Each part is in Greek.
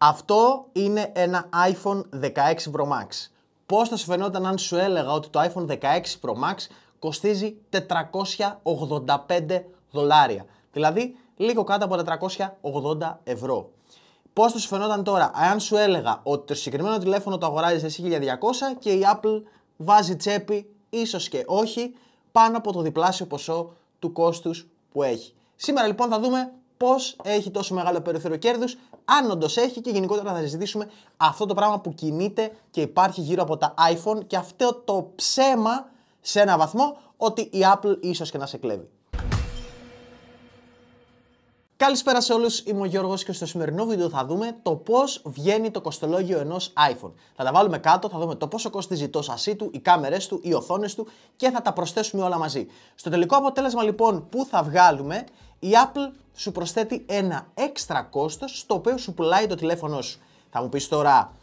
Αυτό είναι ένα iPhone 16 Pro Max. Πώς θα σου φαινόταν αν σου έλεγα ότι το iPhone 16 Pro Max κοστίζει $485. Δηλαδή λίγο κάτω από 480 ευρώ. Πώς θα σου φαινόταν τώρα αν σου έλεγα ότι το συγκεκριμένο τηλέφωνο το αγοράζεις εσύ 1200 και η Apple βάζει τσέπη, ίσως και όχι, πάνω από το διπλάσιο ποσό του κόστους που έχει. Σήμερα λοιπόν θα δούμε πώς έχει τόσο μεγάλο περιθώριο κέρδους, αν όντως έχει, και γενικότερα θα συζητήσουμε αυτό το πράγμα που κινείται και υπάρχει γύρω από τα iPhone και αυτό το ψέμα σε ένα βαθμό ότι η Apple ίσως και να σε κλέβει. Καλησπέρα σε όλους, είμαι ο Γιώργος και στο σημερινό βίντεο θα δούμε το πώς βγαίνει το κοστολόγιο ενός iPhone. Θα τα βάλουμε κάτω, θα δούμε το πόσο κοστίζει το σασί του, οι κάμερες του, οι οθόνες του και θα τα προσθέσουμε όλα μαζί. Στο τελικό αποτέλεσμα λοιπόν που θα βγάλουμε, η Apple σου προσθέτει ένα έξτρα κόστος στο οποίο σου πουλάει το τηλέφωνο σου. Θα μου πεις τώρα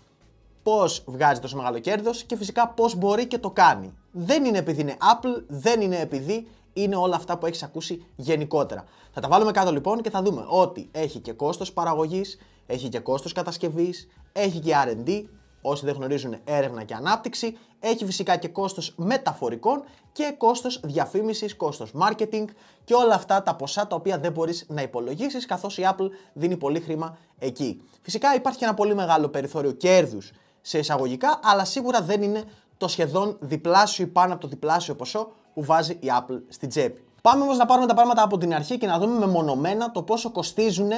πώς βγάζει τόσο μεγάλο κέρδος και φυσικά πώς μπορεί και το κάνει. Δεν είναι επειδή είναι Apple, δεν είναι επειδή είναι όλα αυτά που έχεις ακούσει γενικότερα. Θα τα βάλουμε κάτω λοιπόν και θα δούμε ότι έχει και κόστος παραγωγής, έχει και κόστος κατασκευής, έχει και R&D, όσοι δεν γνωρίζουν έρευνα και ανάπτυξη, έχει φυσικά και κόστος μεταφορικών και κόστος διαφήμισης, κόστος marketing και όλα αυτά τα ποσά τα οποία δεν μπορείς να υπολογίσεις καθώς η Apple δίνει πολύ χρήμα εκεί. Φυσικά υπάρχει ένα πολύ μεγάλο περιθώριο κέρδους σε εισαγωγικά, αλλά σίγουρα δεν είναι το σχεδόν διπλάσιο ή πάνω από το διπλάσιο ποσό που βάζει η Apple στην τσέπη. Πάμε όμως να πάρουμε τα πράγματα από την αρχή και να δούμε μεμονωμένα το πόσο κοστίζουν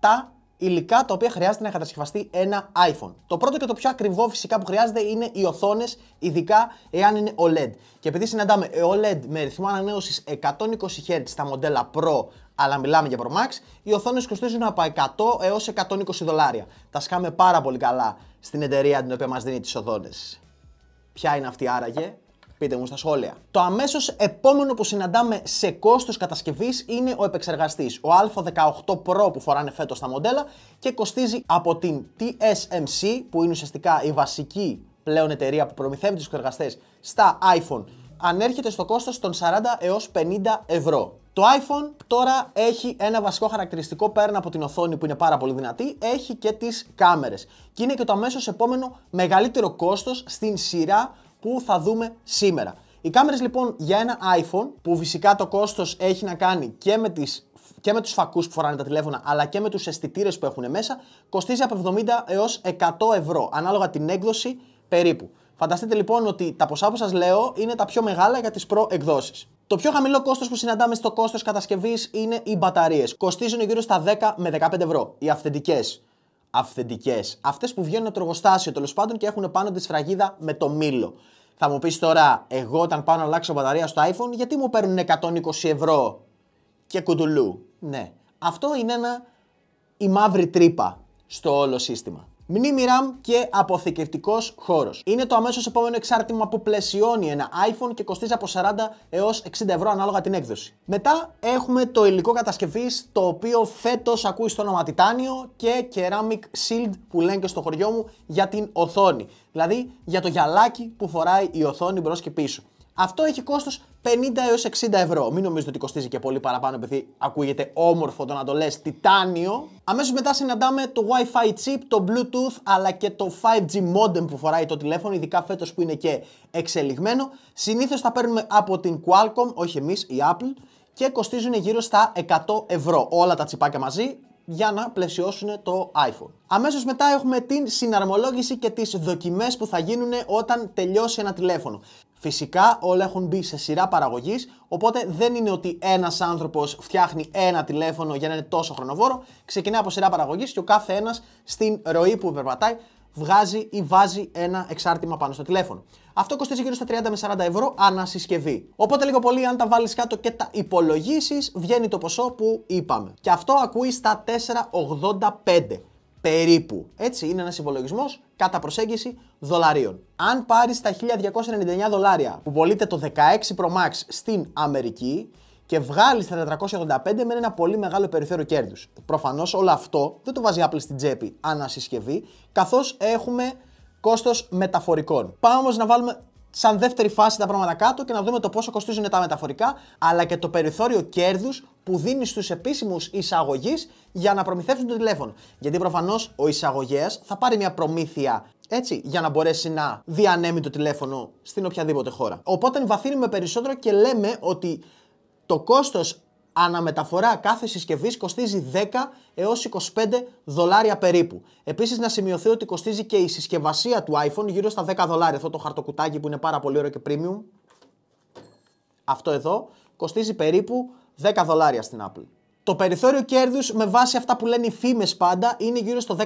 τα υλικά τα οποία χρειάζεται να κατασκευαστεί ένα iPhone. Το πρώτο και το πιο ακριβό φυσικά που χρειάζεται είναι οι οθόνες, ειδικά εάν είναι OLED. Και επειδή συναντάμε OLED με ρυθμό ανανέωσης 120 Hz στα μοντέλα Pro, αλλά μιλάμε για Pro Max, οι οθόνες κοστίζουν από 100 έως $120. Τα σκάμε πάρα πολύ καλά στην εταιρεία την οποία μας δίνει τις οθόνες. Ποια είναι αυτή άραγε? Πείτε μου στα σχόλια. Το αμέσως επόμενο που συναντάμε σε κόστος κατασκευής είναι ο επεξεργαστής. Ο A18 Pro που φοράνε φέτος τα μοντέλα και κοστίζει από την TSMC, που είναι ουσιαστικά η βασική πλέον εταιρεία που προμηθεύει τους επεξεργαστές στα iPhone, ανέρχεται στο κόστος των 40 έως 50 ευρώ. Το iPhone τώρα έχει ένα βασικό χαρακτηριστικό πέραν από την οθόνη που είναι πάρα πολύ δυνατή, έχει και τις κάμερες. Και είναι και το αμέσως επόμενο μεγαλύτερο κόστος στην σειρά που θα δούμε σήμερα. Οι κάμερες λοιπόν για ένα iPhone, που φυσικά το κόστος έχει να κάνει και με τους φακούς που φοράνε τα τηλέφωνα, αλλά και με τους αισθητήρες που έχουν μέσα, κοστίζει από 70 έως 100 ευρώ, ανάλογα την έκδοση περίπου. Φανταστείτε λοιπόν ότι τα ποσά που σας λέω είναι τα πιο μεγάλα για τις Pro εκδόσεις. Το πιο χαμηλό κόστος που συναντάμε στο κόστος κατασκευής είναι οι μπαταρίες. Κοστίζουν γύρω στα 10 με 15 ευρώ. Οι αυθεντικές. Αυτές που βγαίνουν από το εργοστάσιο τέλος πάντων και έχουν πάνω τη σφραγίδα με το μήλο. Θα μου πεις τώρα, εγώ όταν πάω να αλλάξω μπαταρία στο iPhone, γιατί μου παίρνουν 120 ευρώ και κουτουλού? Ναι, αυτό είναι η μαύρη τρύπα στο όλο σύστημα. Μνήμη RAM και αποθηκευτικός χώρος. Είναι το αμέσως επόμενο εξάρτημα που πλαισιώνει ένα iPhone και κοστίζει από 40 έως 60 ευρώ ανάλογα την έκδοση. Μετά έχουμε το υλικό κατασκευής, το οποίο φέτος ακούει στο όνομα τιτάνιο και ceramic shield που λένε και στο χωριό μου για την οθόνη. Δηλαδή για το γυαλάκι που φοράει η οθόνη μπρος και πίσω. Αυτό έχει κόστος 50 έως 60 ευρώ. Μην νομίζετε ότι κοστίζει και πολύ παραπάνω επειδή ακούγεται όμορφο το να το λες τιτάνιο. Αμέσως μετά συναντάμε το Wi-Fi chip, το Bluetooth αλλά και το 5G modem που φοράει το τηλέφωνο, ειδικά φέτος που είναι και εξελιγμένο. Συνήθως τα παίρνουμε από την Qualcomm, όχι εμείς, η Apple, και κοστίζουν γύρω στα 100 ευρώ. Όλα τα τσιπάκια μαζί για να πλαισιώσουν το iPhone. Αμέσως μετά έχουμε την συναρμολόγηση και τις δοκιμές που θα γίνουν όταν τελειώσει ένα τηλέφωνο. Φυσικά όλα έχουν μπει σε σειρά παραγωγής, οπότε δεν είναι ότι ένας άνθρωπος φτιάχνει ένα τηλέφωνο για να είναι τόσο χρονοβόρο. Ξεκινάει από σειρά παραγωγής και ο κάθε ένας στην ροή που περπατάει βγάζει ή βάζει ένα εξάρτημα πάνω στο τηλέφωνο. Αυτό κοστίζει γύρω στα 30 με 40 ευρώ ανά συσκευή. Οπότε λίγο πολύ, αν τα βάλεις κάτω και τα υπολογίσεις, βγαίνει το ποσό που είπαμε. Και αυτό ακούει στα 485 περίπου. Έτσι είναι ένας υπολογισμός κατά προσέγγιση δολαρίων. Αν πάρεις τα $1.299 που πωλείται το 16 Pro Max στην Αμερική και βγάλεις τα 485 με ένα πολύ μεγάλο περιθώριο κέρδους. Προφανώς όλο αυτό δεν το βάζει Apple στην τσέπη ανά συσκευή, καθώς έχουμε κόστος μεταφορικών. Πάμε όμως να βάλουμε σαν δεύτερη φάση τα πράγματα κάτω και να δούμε το πόσο κοστίζουν τα μεταφορικά, αλλά και το περιθώριο κέρδους που δίνει στους επίσημους εισαγωγείς για να προμηθεύσουν το τηλέφωνο. Γιατί προφανώς ο εισαγωγέας θα πάρει μια προμήθεια, έτσι, για να μπορέσει να διανέμει το τηλέφωνο στην οποιαδήποτε χώρα. Οπότε βαθύνουμε περισσότερο και λέμε ότι το κόστος αναμεταφορά κάθε συσκευής κοστίζει 10 έως 25 δολάρια περίπου. Επίσης να σημειωθεί ότι κοστίζει και η συσκευασία του iPhone γύρω στα 10 δολάρια. Αυτό το χαρτοκουτάκι που είναι πάρα πολύ ωραίο και premium, αυτό εδώ, κοστίζει περίπου 10 δολάρια στην Apple. Το περιθώριο κέρδους με βάση αυτά που λένε οι φήμες πάντα είναι γύρω στο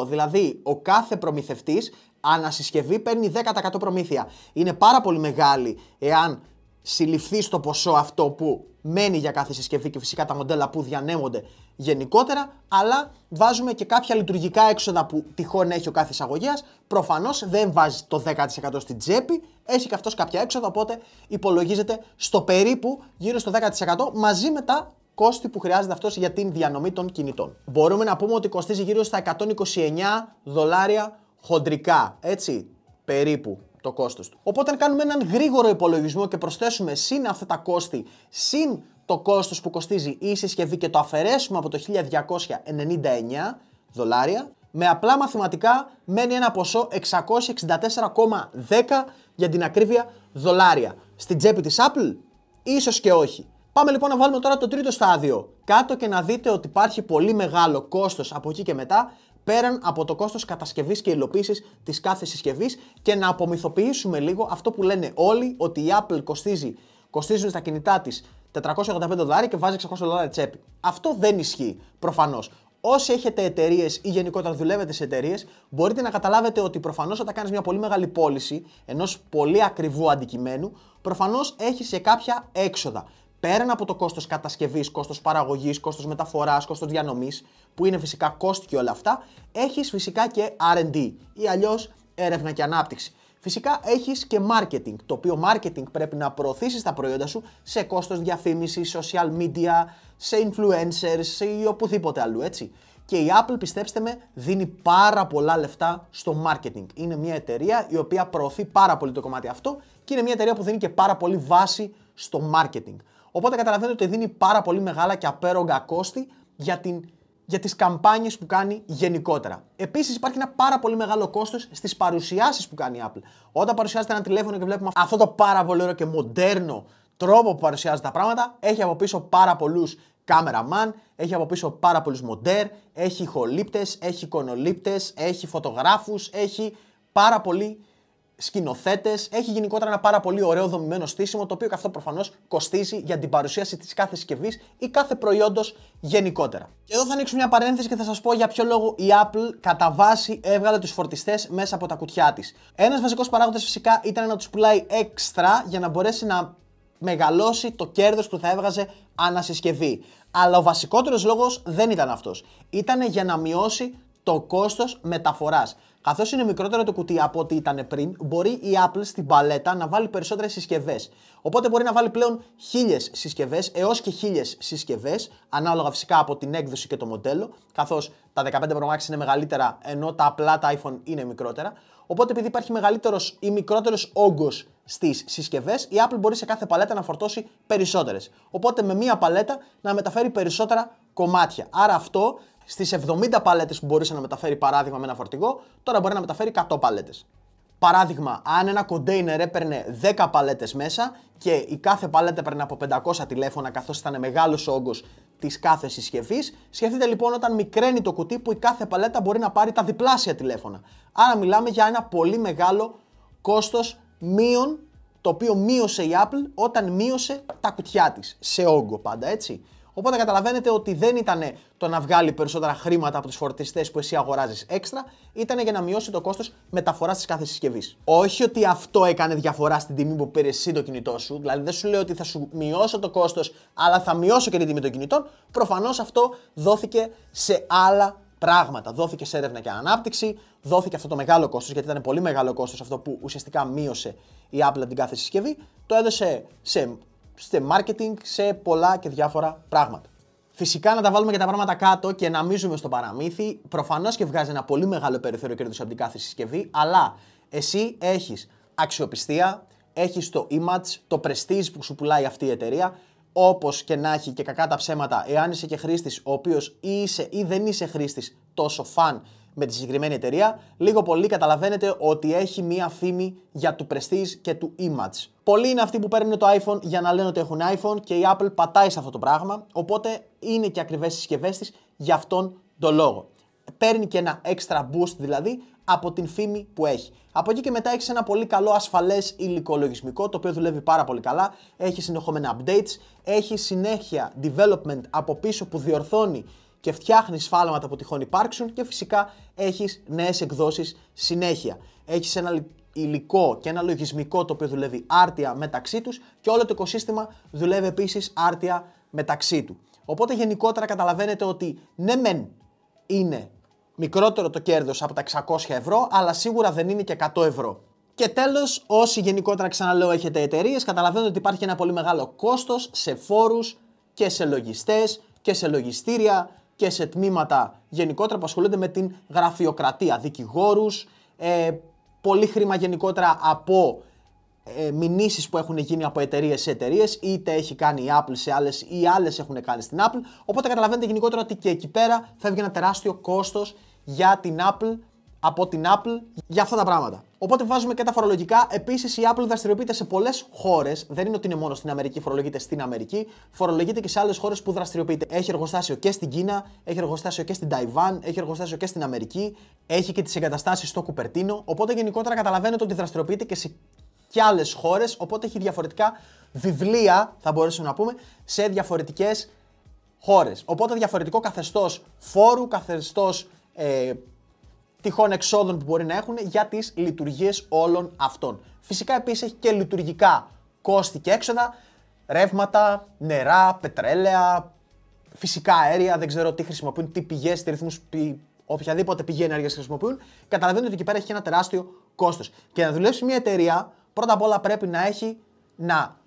10%. Δηλαδή ο κάθε προμηθευτής ανασυσκευή παίρνει 10% προμήθεια. Είναι πάρα πολύ μεγάλη εάν συλληφθεί στο ποσό αυτό που μένει για κάθε συσκευή και φυσικά τα μοντέλα που διανέμονται γενικότερα, αλλά βάζουμε και κάποια λειτουργικά έξοδα που τυχόν έχει ο κάθε εισαγωγέας. Προφανώς δεν βάζει το 10% στην τσέπη, έχει και αυτός κάποια έξοδα, οπότε υπολογίζεται στο περίπου γύρω στο 10% μαζί με τα κόστη που χρειάζεται αυτός για την διανομή των κινητών. Μπορούμε να πούμε ότι κοστίζει γύρω στα 129 δολάρια χοντρικά, έτσι, περίπου το κόστος του. Οπότε αν κάνουμε έναν γρήγορο υπολογισμό και προσθέσουμε συν αυτά τα κόστη, συν το κόστος που κοστίζει η συσκευή και το αφαιρέσουμε από το 1299 δολάρια, με απλά μαθηματικά μένει ένα ποσό 664,10 για την ακρίβεια δολάρια. Στην τσέπη της Apple, ίσως και όχι. Πάμε λοιπόν να βάλουμε τώρα το τρίτο στάδιο κάτω και να δείτε ότι υπάρχει πολύ μεγάλο κόστος από εκεί και μετά, πέραν από το κόστος κατασκευής και υλοποίησης της κάθε συσκευής, και να απομυθοποιήσουμε λίγο αυτό που λένε όλοι, ότι η Apple κοστίζουν στα κινητά της 485 δολάρια και βάζει 600 δολάρια τσέπη. Αυτό δεν ισχύει, προφανώς. Όσοι έχετε εταιρείες ή γενικότερα δουλεύετε σε εταιρείες, μπορείτε να καταλάβετε ότι προφανώς όταν κάνεις μια πολύ μεγάλη πώληση ενός πολύ ακριβού αντικειμένου, προφανώς έχεις και κάποια έξοδα. Πέραν από το κόστος κατασκευής, κόστος παραγωγής, κόστος μεταφοράς, κόστος διανομής, που είναι φυσικά κόστη και όλα αυτά, έχεις φυσικά και R&D ή αλλιώς έρευνα και ανάπτυξη. Φυσικά έχεις και marketing, το οποίο marketing πρέπει να προωθήσεις τα προϊόντα σου σε κόστος διαφήμισης, social media, σε influencers ή οπουδήποτε αλλού, έτσι. Και η Apple, πιστέψτε με, δίνει πάρα πολλά λεφτά στο marketing. Είναι μια εταιρεία η οποία προωθεί πάρα πολύ το κομμάτι αυτό και είναι μια εταιρεία που δίνει και πάρα πολύ βάση στο marketing. Οπότε καταλαβαίνετε ότι δίνει πάρα πολύ μεγάλα και απέρογκα κόστη για τις καμπάνιες που κάνει γενικότερα. Επίσης υπάρχει ένα πάρα πολύ μεγάλο κόστος στις παρουσιάσεις που κάνει η Apple. Όταν παρουσιάζεται ένα τηλέφωνο και βλέπουμε αυτό το πάρα πολύ ωραίο και μοντέρνο τρόπο που παρουσιάζει τα πράγματα, έχει από πίσω πάρα πολλούς cameraman, έχει από πίσω πάρα πολλούς μοντέρ, έχει ηχολήπτες, έχει εικονολήπτες, έχει φωτογράφους, έχει πάρα πολλοί σκηνοθέτες, έχει γενικότερα ένα πάρα πολύ ωραίο δομημένο στήσιμο, το οποίο και αυτό προφανώς κοστίζει για την παρουσίαση της κάθε συσκευής ή κάθε προϊόντος γενικότερα. Και εδώ θα ανοίξω μια παρένθεση και θα σας πω για ποιο λόγο η Apple κατά βάση έβγαλε τους φορτιστές μέσα από τα κουτιά της. Ένας βασικός παράγοντας φυσικά ήταν να τους πουλάει έξτρα για να μπορέσει να μεγαλώσει το κέρδος που θα έβγαζε ανασυσκευή. Αλλά ο βασικότερος λόγος δεν ήταν αυτός. Ήταν για να μειώσει το κόστος μεταφοράς. Καθώς είναι μικρότερο το κουτί από ό,τι ήταν πριν, μπορεί η Apple στην παλέτα να βάλει περισσότερες συσκευές. Οπότε μπορεί να βάλει πλέον 1000 συσκευές έως και 1000 συσκευές, ανάλογα φυσικά από την έκδοση και το μοντέλο, καθώς τα 15 Pro Max είναι μεγαλύτερα ενώ τα απλά τα iPhone είναι μικρότερα. Οπότε επειδή υπάρχει μεγαλύτερος ή μικρότερος όγκος στις συσκευές, η Apple μπορεί σε κάθε παλέτα να φορτώσει περισσότερες. Οπότε με μία παλέτα να μεταφέρει περισσότερα κομμάτια. Άρα αυτό στις 70 παλέτες που μπορούσε να μεταφέρει παράδειγμα με ένα φορτηγό, τώρα μπορεί να μεταφέρει 100 παλέτες. Παράδειγμα, αν ένα κοντέινερ έπαιρνε 10 παλέτες μέσα και η κάθε παλέτα έπαιρνε από 500 τηλέφωνα, καθώς ήταν μεγάλος ο όγκος της κάθε συσκευής, σκεφτείτε λοιπόν όταν μικραίνει το κουτί που η κάθε παλέτα μπορεί να πάρει τα διπλάσια τηλέφωνα. Άρα μιλάμε για ένα πολύ μεγάλο κόστος μείον, το οποίο μείωσε η Apple όταν μείωσε τα κουτιά της, σε όγκο πάντα, έτσι. Οπότε καταλαβαίνετε ότι δεν ήταν το να βγάλει περισσότερα χρήματα από τους φορτιστές που εσύ αγοράζεις έξτρα, ήταν για να μειώσει το κόστος μεταφοράς της κάθε συσκευής. Όχι ότι αυτό έκανε διαφορά στην τιμή που πήρες εσύ το κινητό σου, δηλαδή δεν σου λέω ότι θα σου μειώσω το κόστος, αλλά θα μειώσω και την τιμή των κινητών. Προφανώς αυτό δόθηκε σε άλλα πράγματα. Δόθηκε σε έρευνα και ανάπτυξη, δόθηκε αυτό το μεγάλο κόστος, γιατί ήταν πολύ μεγάλο κόστος αυτό που ουσιαστικά μείωσε η Apple την κάθε συσκευή, το έδωσε σε marketing, σε πολλά και διάφορα πράγματα. Φυσικά να τα βάλουμε και τα πράγματα κάτω και να μίζουμε στο παραμύθι. Προφανώς και βγάζει ένα πολύ μεγάλο περιθώριο κέρδους από την κάθε συσκευή, αλλά εσύ έχεις αξιοπιστία, έχεις το image, το prestige που σου πουλάει αυτή η εταιρεία. Όπως και να έχει και κακά τα ψέματα, εάν είσαι και χρήστης ο οποίος είσαι ή δεν είσαι χρήστης τόσο φαν με τη συγκεκριμένη εταιρεία, λίγο πολύ καταλαβαίνετε ότι έχει μία φήμη για του prestige και του image. Πολλοί είναι αυτοί που παίρνουν το iPhone για να λένε ότι έχουν iPhone και η Apple πατάει σε αυτό το πράγμα, οπότε είναι και ακριβές συσκευές της για αυτόν τον λόγο. Παίρνει και ένα extra boost δηλαδή από την φήμη που έχει. Από εκεί και μετά έχεις ένα πολύ καλό ασφαλές υλικό λογισμικό, το οποίο δουλεύει πάρα πολύ καλά, έχει συνεχόμενα updates, έχει συνέχεια development από πίσω που διορθώνει και φτιάχνει σφάλματα που τυχόν υπάρξουν και φυσικά έχεις νέες εκδόσεις συνέχεια. Έχεις ένα υλικό και ένα λογισμικό το οποίο δουλεύει άρτια μεταξύ τους και όλο το οικοσύστημα δουλεύει επίσης άρτια μεταξύ του. Οπότε γενικότερα καταλαβαίνετε ότι ναι μεν είναι μικρότερο το κέρδος από τα 600 ευρώ, αλλά σίγουρα δεν είναι και 100 ευρώ. Και τέλος, όσοι γενικότερα ξαναλέω έχετε εταιρείες, καταλαβαίνετε ότι υπάρχει ένα πολύ μεγάλο κόστος σε φόρους και σε λογιστές και σε λογιστήρια και σε τμήματα γενικότερα που ασχολούνται με την γραφειοκρατία, δικηγόρους, πολύ χρήμα γενικότερα από μηνύσεις που έχουν γίνει από εταιρείες σε εταιρείες, είτε έχει κάνει η Apple σε άλλες ή άλλες έχουν κάνει στην Apple. Οπότε καταλαβαίνετε γενικότερα ότι και εκεί πέρα φεύγει ένα τεράστιο κόστος για την Apple, από την Apple για αυτά τα πράγματα. Οπότε βάζουμε και τα φορολογικά. Επίσης η Apple δραστηριοποιείται σε πολλές χώρες. Δεν είναι ότι είναι μόνο στην Αμερική, φορολογείται στην Αμερική. Φορολογείται και σε άλλες χώρες που δραστηριοποιείται. Έχει εργοστάσιο και στην Κίνα, έχει εργοστάσιο και στην Ταϊβάν, έχει εργοστάσιο και στην Αμερική. Έχει και τις εγκαταστάσεις στο Κουπερτίνο. Οπότε γενικότερα καταλαβαίνετε ότι δραστηριοποιείται και άλλες χώρες, οπότε έχει διαφορετικά βιβλία, θα μπορέσουμε να πούμε, σε διαφορετικές χώρες. Οπότε διαφορετικό καθεστώς φόρου, καθεστώς τυχόν εξόδων που μπορεί να έχουν για τις λειτουργίες όλων αυτών. Φυσικά επίσης έχει και λειτουργικά κόστη και έξοδα, ρεύματα, νερά, πετρέλαια, φυσικά αέρια, δεν ξέρω τι χρησιμοποιούν, τι πηγές, τι ρυθμούς, οποιαδήποτε πηγή ενέργειας χρησιμοποιούν. Καταλαβαίνετε ότι εκεί πέρα έχει ένα τεράστιο κόστος. Και να δουλέψει μια εταιρεία, πρώτα απ' όλα πρέπει να έχει να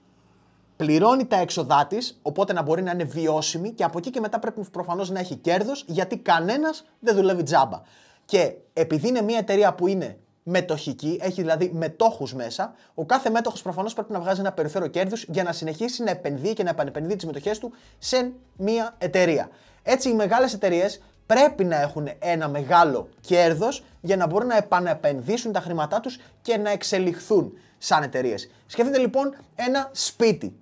πληρώνει τα έξοδά της, οπότε να μπορεί να είναι βιώσιμη και από εκεί και μετά πρέπει προφανώς να έχει κέρδος, γιατί κανένας δεν δουλεύει τζάμπα. Και επειδή είναι μια εταιρεία που είναι μετοχική, έχει δηλαδή μετόχους μέσα, ο κάθε μέτοχος προφανώς πρέπει να βγάζει ένα περιθώριο κέρδους για να συνεχίσει να επενδύει και να επανεπενδύει τις μετοχές του σε μια εταιρεία. Έτσι οι μεγάλες εταιρείες πρέπει να έχουν ένα μεγάλο κέρδος για να μπορούν να επανεπενδύσουν τα χρήματά τους και να εξελιχθούν σαν εταιρείες. Σκεφτείτε λοιπόν ένα σπίτι.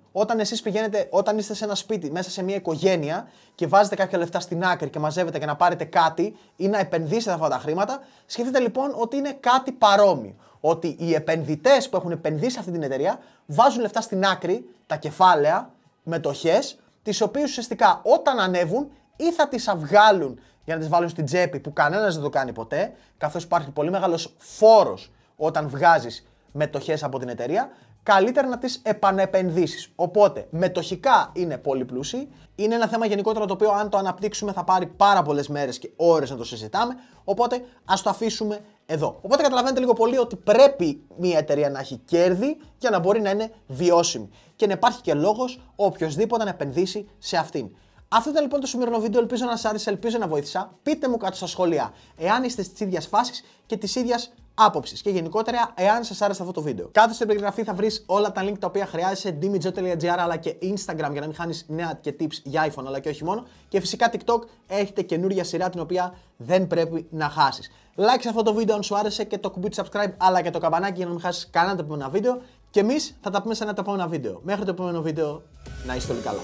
Όταν είστε σε ένα σπίτι, μέσα σε μια οικογένεια και βάζετε κάποια λεφτά στην άκρη και μαζεύετε και να πάρετε κάτι ή να επενδύσετε αυτά τα χρήματα, σκεφτείτε λοιπόν ότι είναι κάτι παρόμοιο. Ότι οι επενδυτές που έχουν επενδύσει σε αυτή την εταιρεία βάζουν λεφτά στην άκρη, τα κεφάλαια, μετοχές, τις οποίες ουσιαστικά όταν ανέβουν ή θα τις αυγάλουν για να τις βάλουν στην τσέπη που κανένας δεν το κάνει ποτέ, καθώς υπάρχει πολύ μεγάλος φόρος όταν βγάζεις μετοχές από την εταιρεία, καλύτερα να τις επανεπενδύσεις. Οπότε, μετοχικά είναι πολύ πλούσιοι. Είναι ένα θέμα γενικότερο το οποίο, αν το αναπτύξουμε, θα πάρει πάρα πολλές μέρες και ώρες να το συζητάμε. Οπότε, ας το αφήσουμε εδώ. Οπότε, καταλαβαίνετε λίγο πολύ ότι πρέπει μια εταιρεία να έχει κέρδη για να μπορεί να είναι βιώσιμη. Και να υπάρχει και λόγος οποιοδήποτε να επενδύσει σε αυτήν. Αυτό ήταν λοιπόν το σημερινό βίντεο. Ελπίζω να σας άρεσε, ελπίζω να βοήθησα. Πείτε μου κάτω στα σχόλια εάν είστε της ίδιας φάσης και της ίδιας άποψης. Και γενικότερα, εάν σας άρεσε αυτό το βίντεο. Κάτω στην περιγραφή θα βρεις όλα τα link τα οποία χρειάζεσαι, dimijo.gr αλλά και Instagram για να μην χάνεις νέα και tips για iPhone αλλά και όχι μόνο. Και φυσικά TikTok έχετε καινούργια σειρά την οποία δεν πρέπει να χάσεις. Like σε αυτό το βίντεο αν σου άρεσε και το κουμπί του subscribe αλλά και το καμπανάκι για να μην χάσεις κανένα το επόμενο βίντεο. Και εμείς θα τα πούμε σε ένα το επόμενο βίντεο. Μέχρι το επόμενο βίντεο, να είστε όλοι καλά.